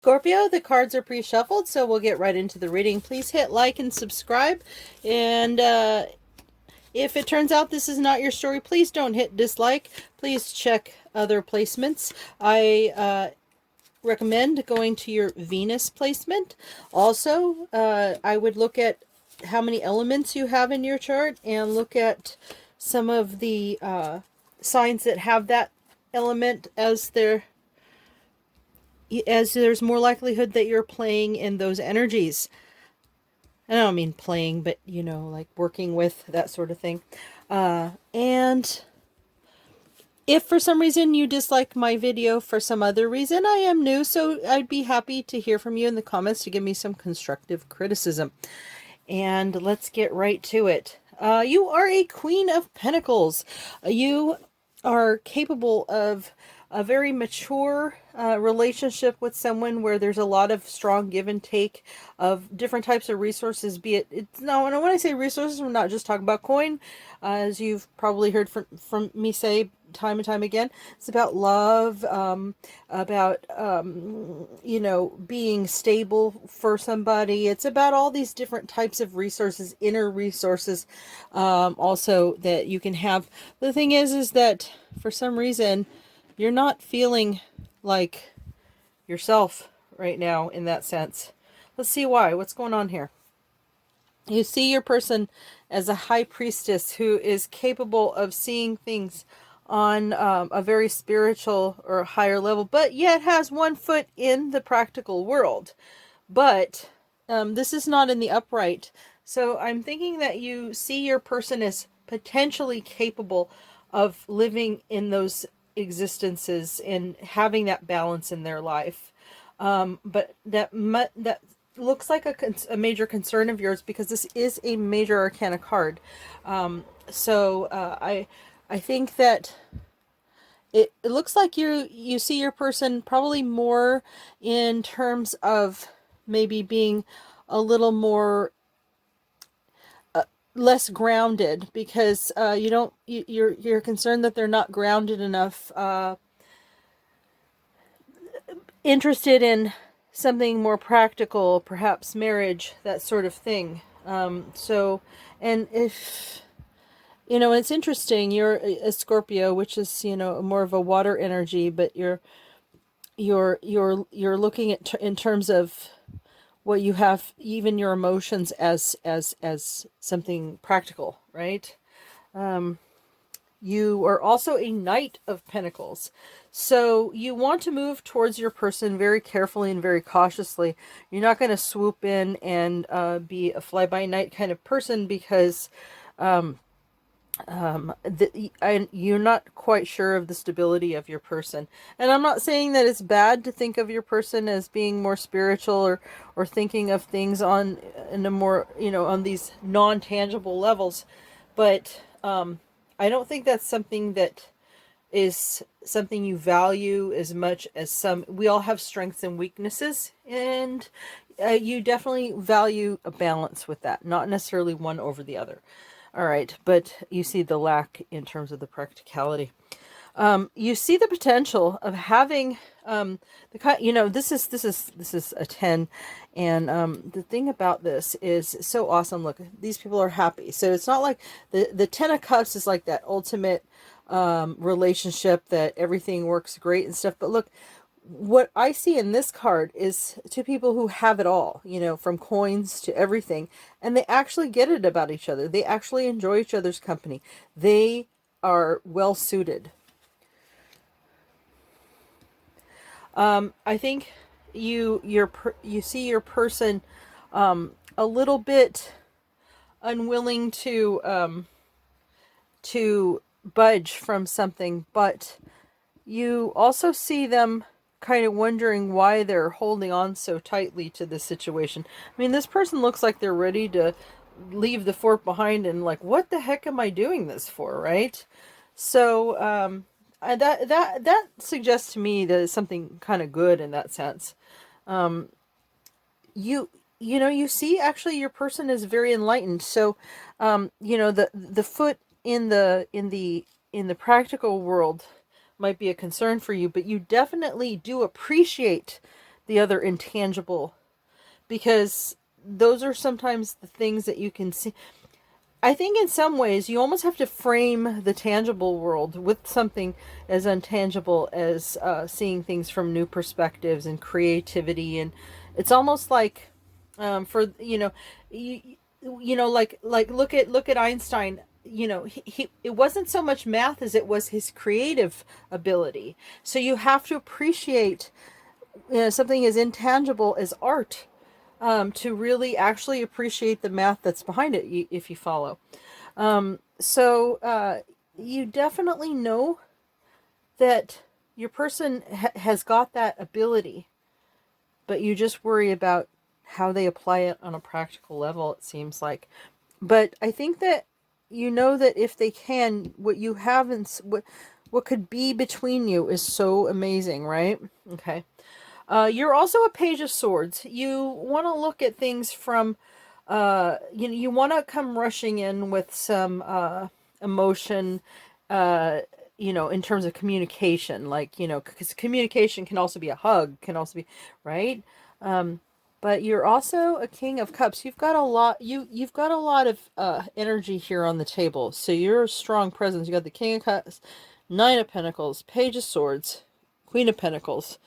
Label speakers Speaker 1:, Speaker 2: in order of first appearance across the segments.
Speaker 1: Scorpio, the cards are pre-shuffled, so we'll get right into the reading. Please hit like and subscribe. And if it turns out this is not your story, please don't hit dislike. Please check other placements. I recommend going to your Venus placement. Also, I would look at how many elements you have in your chart and look at some of the signs that have that element as there's more likelihood that you're playing in those energies. I don't mean playing, but like working with that sort of thing. And if for some reason you dislike my video for some other reason, I am new, so I'd be happy to hear from you in the comments to give me some constructive criticism. And let's get right to it. You are a Queen of Pentacles. You are capable of a very mature relationship with someone where there's a lot of strong give and take of different types of resources, be it's no, and when I say resources, we're not just talking about coin, as you've probably heard from me say time and time again. It's about love, about being stable for somebody. It's about all these different types of resources, inner resources, also that you can have. The thing is that for some reason you're not feeling like yourself right now in that sense. Let's see why. What's going on here? You see your person as a high priestess who is capable of seeing things on a very spiritual or higher level, but yet has one foot in the practical world. But this is not in the upright. So I'm thinking that you see your person as potentially capable of living in those existences and having that balance in their life. But that looks like a major concern of yours, because this is a major arcana card. I think that it looks like you see your person probably more in terms of maybe being a little more less grounded, because you're concerned that they're not grounded enough, interested in something more practical, perhaps marriage, that sort of thing. And if it's interesting, you're a Scorpio, which is more of a water energy, but you're looking at in terms of what you have, even your emotions, as something practical, right? You are also a Knight of Pentacles. So you want to move towards your person very carefully and very cautiously. You're not going to swoop in and be a fly-by-night kind of person, because you're not quite sure of the stability of your person. And I'm not saying that it's bad to think of your person as being more spiritual, or thinking of things in a more, on these non-tangible levels. But I don't think that's something that is something you value as much as some. We all have strengths and weaknesses, and you definitely value a balance with that, not necessarily one over the other. All right, but you see the lack in terms of the practicality. You see the potential of having this is a 10, and the thing about this is so awesome. Look, these people are happy, so it's not like the 10 of Cups is like that ultimate relationship that everything works great and stuff. But look, what I see in this card is two people who have it all, from coins to everything, and they actually get it about each other. They actually enjoy each other's company. They are well suited. I think you see your person a little bit unwilling to budge from something, but you also see them kind of wondering why they're holding on so tightly to this situation. I mean, this person looks like they're ready to leave the fort behind, and like, what the heck am I doing this for, right? So that suggests to me that it's something kind of good in that sense. You see, actually, your person is very enlightened. So the foot in the practical world might be a concern for you, but you definitely do appreciate the other intangible, because those are sometimes the things that you can see. I think in some ways you almost have to frame the tangible world with something as untangible as seeing things from new perspectives and creativity, and it's almost like for like look at Einstein. It wasn't so much math as it was his creative ability. So you have to appreciate something as intangible as art to really actually appreciate the math that's behind it, if you follow. So you definitely know that your person has got that ability, but you just worry about how they apply it on a practical level, it seems like. But I think that you know that if they can, what you have and what could be between you is so amazing, right? Okay. You're also a page of swords. You want to look at things from, you want to come rushing in with some emotion, in terms of communication, like, because communication can also be a hug, can also be, right? But you're also a king of cups. You've got a lot, you've got a lot of energy here on the table. So you're a strong presence. You got the king of cups, nine of pentacles, page of swords, queen of pentacles.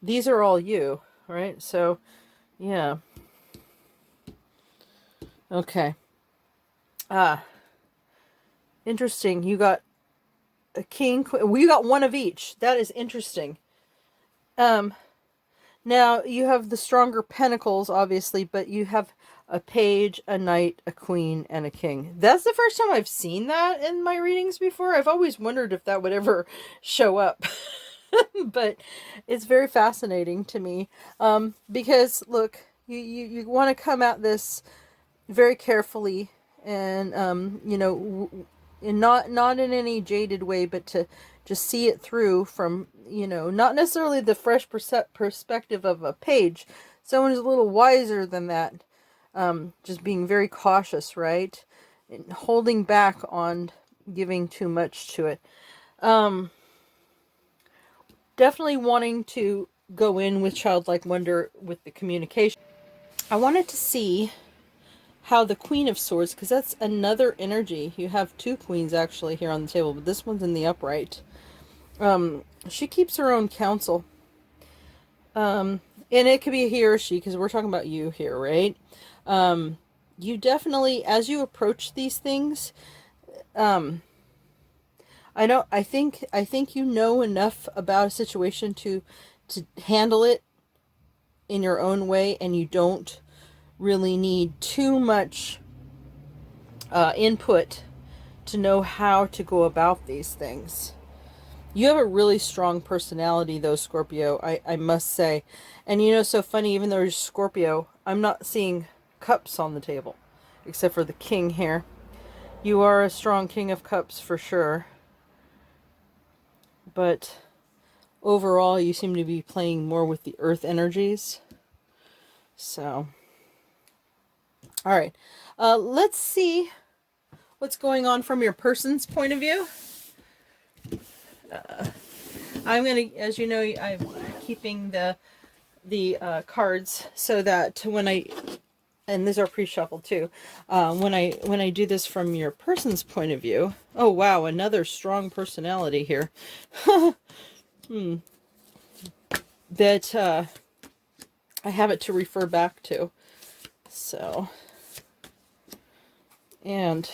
Speaker 1: These are all you, right? So, yeah. Okay. Interesting. You got a king, queen. You got one of each. That is interesting. Now you have the stronger pentacles, obviously, but you have a page, a knight, a queen, and a king. That's the first time I've seen that in my readings before. I've always wondered if that would ever show up. But it's very fascinating to me, because look, you want to come at this very carefully, and and not in any jaded way, but to just see it through from, not necessarily the fresh perspective of a page. Someone who's a little wiser than that, just being very cautious, right, and holding back on giving too much to it. Definitely wanting to go in with childlike wonder with the communication. I wanted to see how the Queen of Swords, because that's another energy. You have two queens actually here on the table, but this one's in the upright. She keeps her own counsel. And it could be a he or she, because we're talking about you here, right? You definitely, as you approach these things, I think you know enough about a situation to handle it in your own way, and you don't really need too much input to know how to go about these things. You have a really strong personality, though, Scorpio, I must say. And so funny, even though you're Scorpio, I'm not seeing cups on the table, except for the king here. You are a strong king of cups for sure. But overall, you seem to be playing more with the earth energies. So, all right. Let's see what's going on from your person's point of view. I'm going to, as you know, I'm keeping the cards so that when and these are pre-shuffled too, when I do this from your person's point of view. Oh wow, another strong personality here. That I have it to refer back to. So, and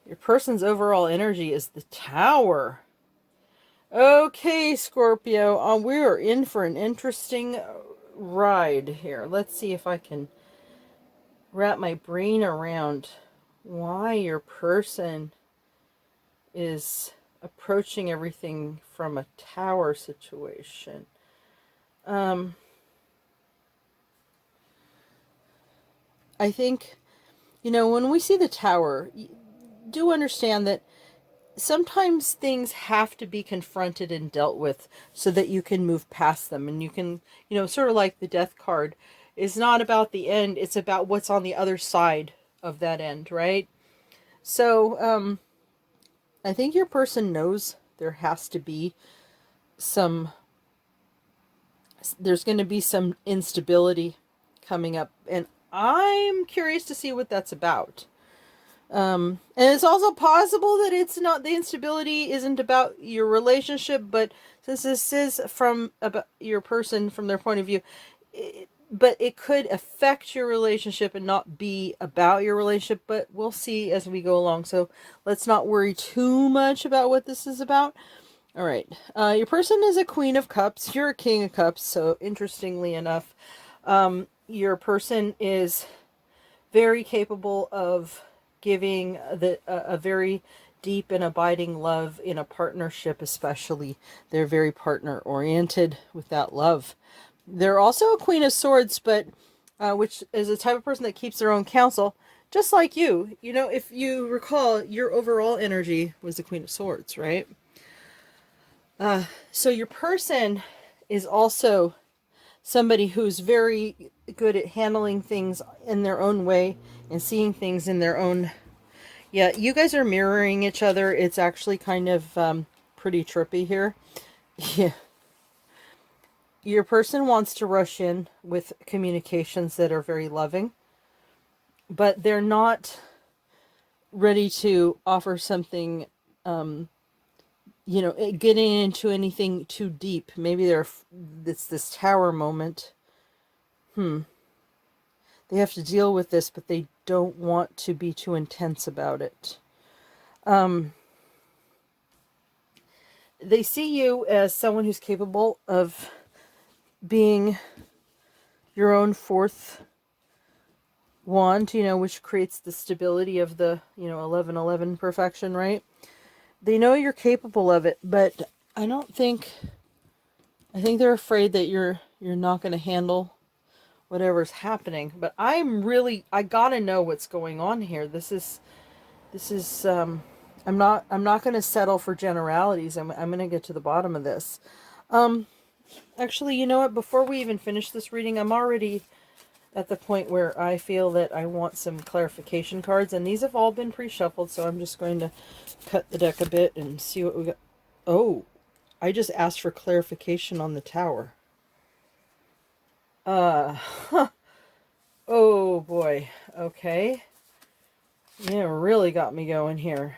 Speaker 1: your person's overall energy is the Tower. Okay, Scorpio, we are in for an interesting ride here. Let's see if I can wrap my brain around why your person is approaching everything from a tower situation. I think, when we see the Tower, do understand that sometimes things have to be confronted and dealt with so that you can move past them, and you can, sort of like the Death card is not about the end, it's about what's on the other side of that end, right? So I think your person knows there has to be some there's going to be some instability coming up, and I'm curious to see what that's about. And it's also possible that it's not, the instability isn't about your relationship, but since this is from about your person from their point of view, but it could affect your relationship and not be about your relationship, but we'll see as we go along. So let's not worry too much about what this is about. All right. Your person is a Queen of Cups. You're a King of Cups. So interestingly enough, your person is very capable of giving a very deep and abiding love in a partnership, especially. They're very partner oriented with that love. They're also a Queen of Swords, but which is a type of person that keeps their own counsel, just like you. You know, if you recall, your overall energy was the Queen of Swords, right? So your person is also somebody who's very good at handling things in their own way and seeing things in their own. Yeah, you guys are mirroring each other. It's actually kind of pretty trippy here. Yeah. Your person wants to rush in with communications that are very loving, but they're not ready to offer something, getting into anything too deep. Maybe it's this tower moment. They have to deal with this, but they don't want to be too intense about it. They see you as someone who's capable of being your own fourth wand, which creates the stability of the, 11-11 perfection, right? They know you're capable of it, but I think they're afraid that you're not going to handle whatever's happening. But I gotta know what's going on here. This is I'm not going to settle for generalities. I'm going to get to the bottom of this. Actually, you know what? Before we even finish this reading, I'm already at the point where I feel that I want some clarification cards, and these have all been pre-shuffled, so I'm just going to cut the deck a bit and see what we got. Oh, I just asked for clarification on the tower. Huh. Oh boy. Okay. Yeah, really got me going here.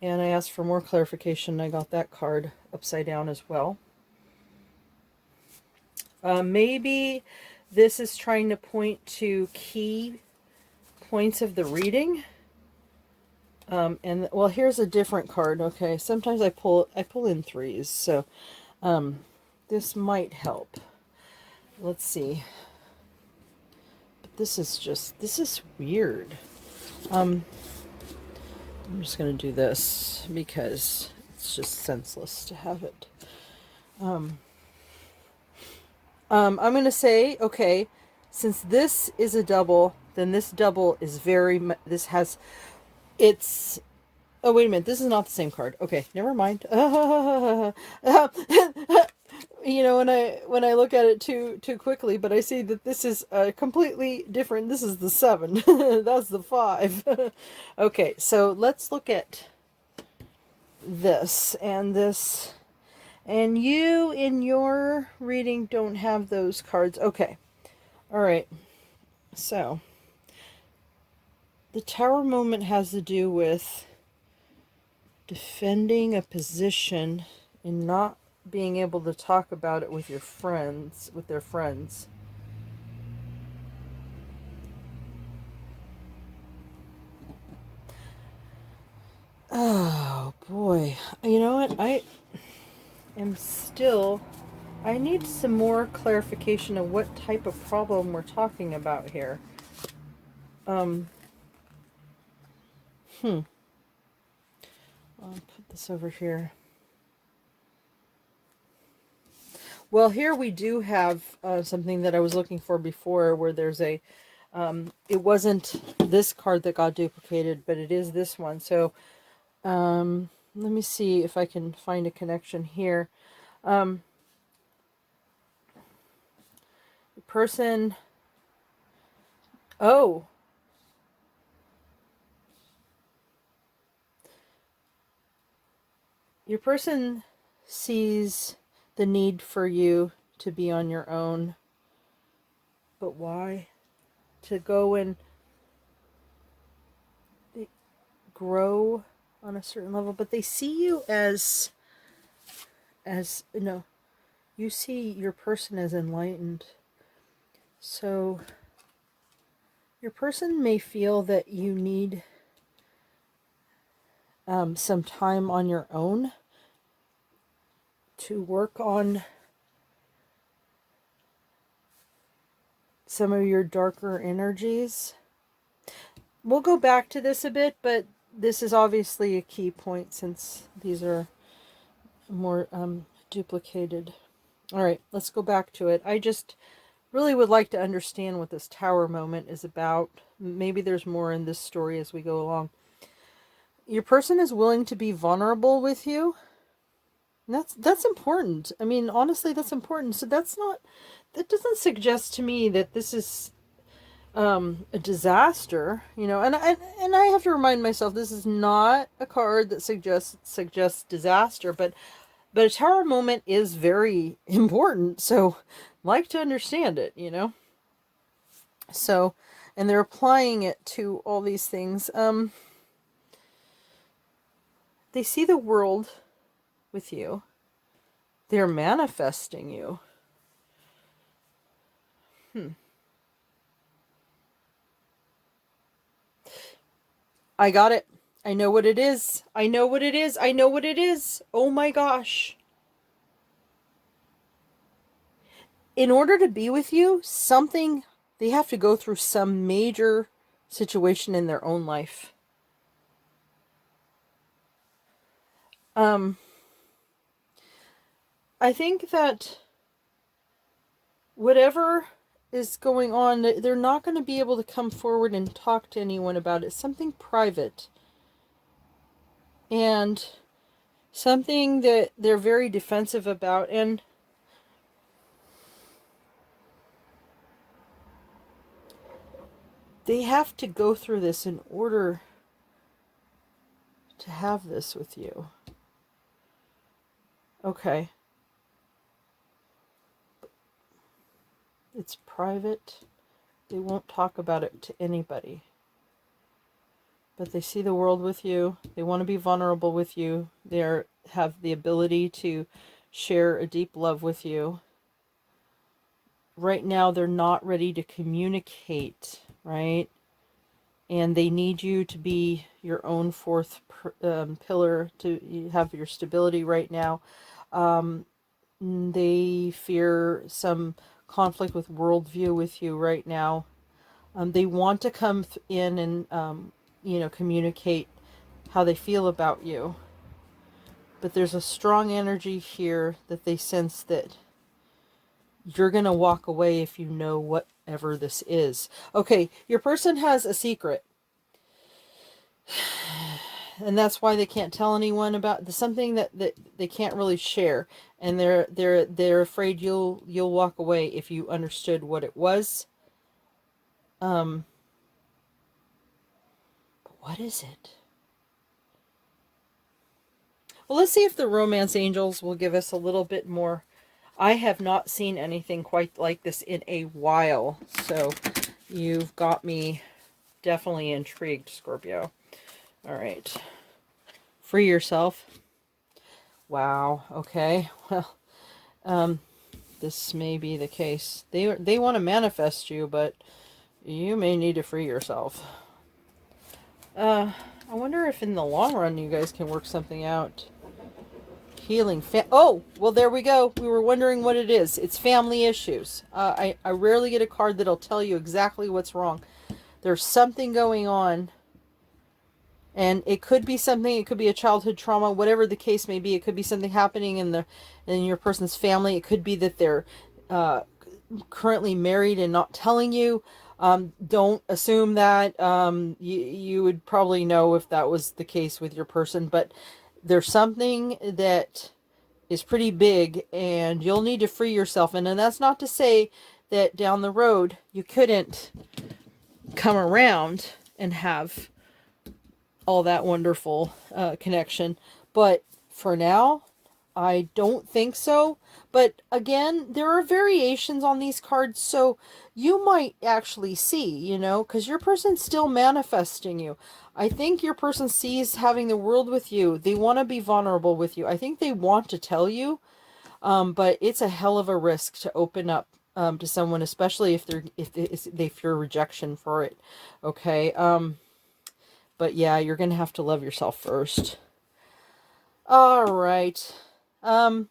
Speaker 1: And I asked for more clarification. I got that card upside down as well. Maybe this is trying to point to key points of the reading. And well, here's a different card. Okay, sometimes I pull in threes, so this might help. Let's see. But this is weird. I'm just gonna do this because it's just senseless to have it. I'm going to say, okay, since this is a double, then this double is it's, oh, wait a minute, this is not the same card. Okay, never mind. When I look at it too quickly, but I see that this is completely different. This is the 7. That's the 5. Okay, so let's look at this and this. And you, in your reading, don't have those cards. Okay. All right. So, the tower moment has to do with defending a position and not being able to talk about it with their friends. Oh, boy. You know what? I need some more clarification of what type of problem we're talking about here. I'll put this over here. Well, here we do have something that I was looking for before, where there's it wasn't this card that got duplicated, but it is this one. So let me see if I can find a connection here. Person, oh, your person sees the need for you to be on your own. But why? To go and grow on a certain level. But they see you as you know, you see your person as enlightened. So your person may feel that you need some time on your own to work on some of your darker energies. We'll go back to this a bit, but this is obviously a key point since these are more duplicated. All right, let's go back to it. I just really would like to understand what this tower moment is about. Maybe there's more in this story as we go along. Your person is willing to be vulnerable with you. And that's important. I mean, honestly, that's important. So that doesn't suggest to me that this is a disaster, you know. And I have to remind myself, this is not a card that suggests disaster, but a tower moment is very important. So like to understand it, you know. So, and they're applying it to all these things. They see the world with you. They're manifesting you. I got it. I know what it is. I know what it is. I know what it is. Oh my gosh. In order to be with you, they have to go through some major situation in their own life. I think that whatever is going on, they're not going to be able to come forward and talk to anyone about it. Something private. And something that they're very defensive about. And they have to go through this in order to have this with you. Okay. It's private. They won't talk about it to anybody. But they see the world with you. They want to be vulnerable with you. They have the ability to share a deep love with you. Right now, they're not ready to communicate, right? And they need you to be your own fourth pillar, to have your stability right now. They fear some conflict with worldview with you right now. They want to come in and, communicate how they feel about you. But there's a strong energy here that they sense that you're going to walk away if you know whatever this is. Okay, your person has a secret. And that's why they can't tell anyone about something that they can't really share. And they're afraid you'll walk away if you understood what it was. But what is it? Well, let's see if the romance angels will give us a little bit more. I have not seen anything quite like this in a while. So you've got me definitely intrigued, Scorpio. All right. Free yourself. Wow. Okay. Well, this may be the case. They want to manifest you, but you may need to free yourself. I wonder if in the long run you guys can work something out. Healing. Oh, well, there we go. We were wondering what it is. It's family issues. I rarely get a card that'll tell you exactly what's wrong. There's something going on. And it could be something, it could be a childhood trauma, whatever the case may be. It could be something happening in your person's family. It could be that they're currently married and not telling you. Don't assume that. You would probably know if that was the case with your person. But there's something that is pretty big and you'll need to free yourself. And that's not to say that down the road you couldn't come around and have all that wonderful connection. But for now, I don't think so. But again, there are variations on these cards, so you might actually see, you know, because your person's still manifesting you. I think your person sees having the world with you. They want to be vulnerable with you. I think they want to tell you, but it's a hell of a risk to open up to someone, especially if they fear rejection for it. Okay. But yeah, you're gonna have to love yourself first. All right. Um,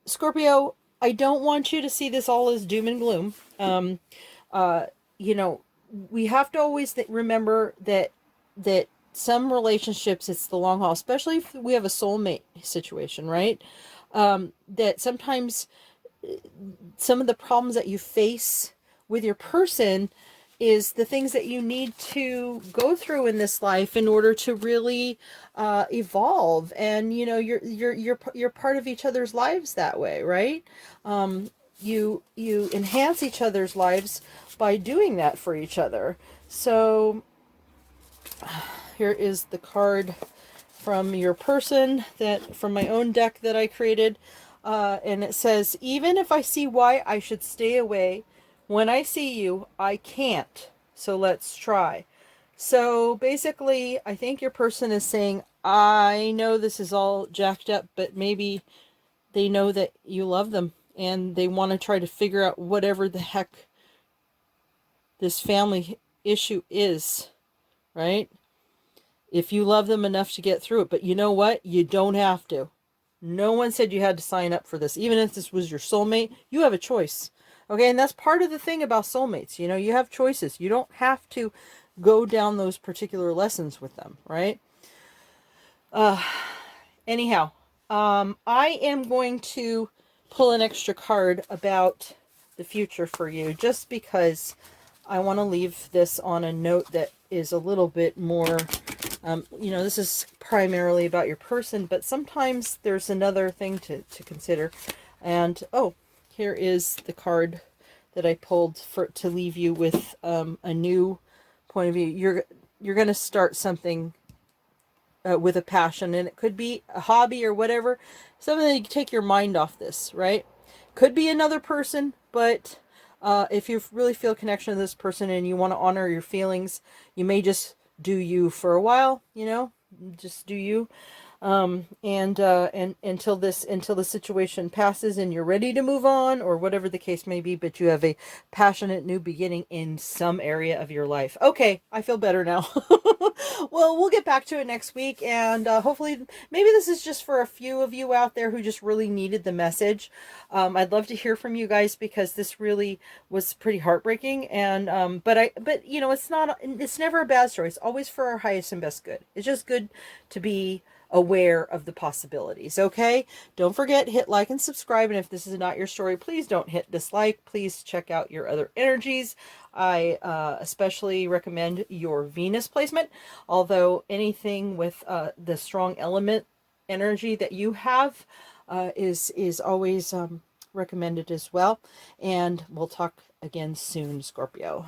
Speaker 1: Scorpio, I don't want you to see this all as doom and gloom. Uh, you know, we have to always remember that some relationships it's the long haul, especially if we have a soulmate situation, right? That sometimes some of the problems that you face with your person is the things that you need to go through in this life in order to really evolve. And you know, you're part of each other's lives that way, right? You enhance each other's lives by doing that for each other. So here is the card from your person, that from my own deck that I created. And it says, even if I see why I should stay away, when I see you, I can't. So let's try. So basically, I think your person is saying, I know this is all jacked up, but maybe they know that you love them and they want to try to figure out whatever the heck this family issue is, right? If you love them enough to get through it. But you know what? You don't have to. No one said you had to sign up for this. Even if this was your soulmate, you have a choice. Okay, and that's part of the thing about soulmates. You know, you have choices. You don't have to go down those particular lessons with them, right? Anyhow, I am going to pull an extra card about the future for you, just because I want to leave this on a note that is a little bit more, you know, this is primarily about your person, but sometimes there's another thing to consider. And, oh, here is the card that I pulled to leave you with a new point of view. You're going to start something with a passion, and it could be a hobby or whatever, something that you take your mind off this, right? Could be another person, but if you really feel a connection to this person and you want to honor your feelings, you may just do you for a while, you know, just do you. And until the situation passes and you're ready to move on, or whatever the case may be, but you have a passionate new beginning in some area of your life. Okay, I feel better now. Well, we'll get back to it next week, and hopefully, maybe this is just for a few of you out there who just really needed the message. I'd love to hear from you guys, because this really was pretty heartbreaking, and but you know, it's never a bad story. It's always for our highest and best good. It's just good to be aware of the possibilities. Okay, don't forget, hit like and subscribe, and if this is not your story, please don't hit dislike. Please check out your other energies. I especially recommend your Venus placement, although anything with the strong element energy that you have is always recommended as well. And we'll talk again soon, Scorpio.